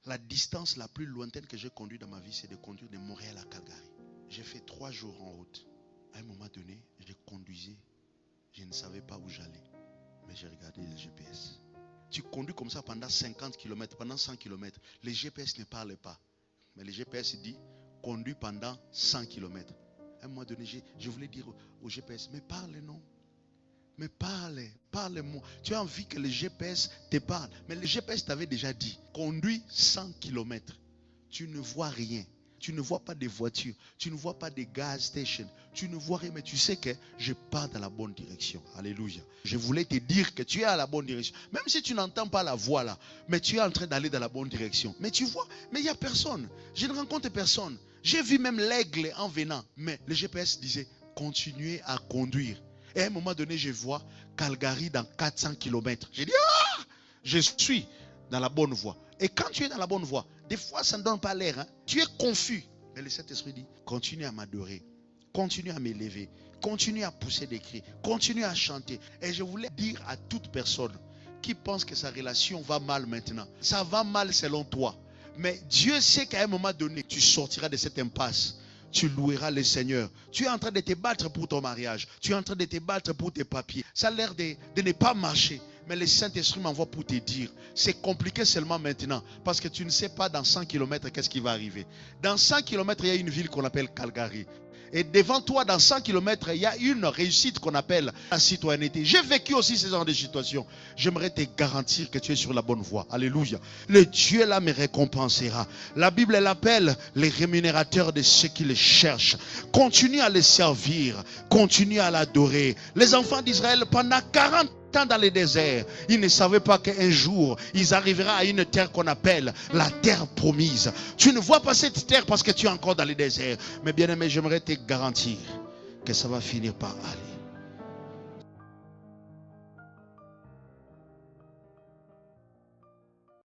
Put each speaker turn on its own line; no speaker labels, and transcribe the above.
La distance la plus lointaine que j'ai conduite dans ma vie, c'est de conduire de Montréal à Calgary. J'ai fait 3 jours en route. À un moment donné, je conduisais. Je ne savais pas où j'allais. Mais j'ai regardé le GPS. Tu conduis comme ça pendant 50 km, pendant 100 km. Les GPS ne parlent pas. Mais le GPS dit, conduis pendant 100 km. À un moment donné, je voulais dire au GPS, mais parle non. Mais parle-moi. Tu as envie que le GPS te parle. Mais le GPS t'avait déjà dit, conduis 100 km. Tu ne vois rien. Tu ne vois pas de voitures. Tu ne vois pas de gas station. Tu ne vois rien. Mais tu sais que je pars dans la bonne direction. Alléluia. Je voulais te dire que tu es à la bonne direction. Même si tu n'entends pas la voix là. Mais tu es en train d'aller dans la bonne direction. Mais tu vois, mais il n'y a personne. Je ne rencontre personne. J'ai vu même l'aigle en venant. Mais le GPS disait, continuez à conduire. Et à un moment donné, je vois Calgary dans 400 km. J'ai dit, ah, je suis dans la bonne voie. Et quand tu es dans la bonne voie, des fois, ça ne donne pas l'air. Hein? Tu es confus. Mais le Saint-Esprit dit, continue à m'adorer. Continue à m'élever. Continue à pousser des cris. Continue à chanter. Et je voulais dire à toute personne qui pense que sa relation va mal maintenant. Ça va mal selon toi. Mais Dieu sait qu'à un moment donné, tu sortiras de cette impasse. Tu loueras le Seigneur. Tu es en train de te battre pour ton mariage. Tu es en train de te battre pour tes papiers. Ça a l'air de ne pas marcher. Mais le Saint-Esprit m'envoie pour te dire, c'est compliqué seulement maintenant. Parce que tu ne sais pas dans 100 km qu'est-ce qui va arriver. Dans 100 km, il y a une ville qu'on appelle Calgary. Et devant toi, dans 100 km, il y a une réussite qu'on appelle la citoyenneté. J'ai vécu aussi ce genre de situation. J'aimerais te garantir que tu es sur la bonne voie. Alléluia. Le Dieu là me récompensera. La Bible l'appelle les rémunérateurs de ceux qui les cherchent. Continue à les servir. Continue à l'adorer. Les enfants d'Israël, pendant 40 ans dans le désert, ils ne savaient pas qu'un jour ils arriveront à une terre qu'on appelle la terre promise. Tu ne vois pas cette terre parce que tu es encore dans le désert. Mais bien aimé, j'aimerais te garantir que ça va finir par aller.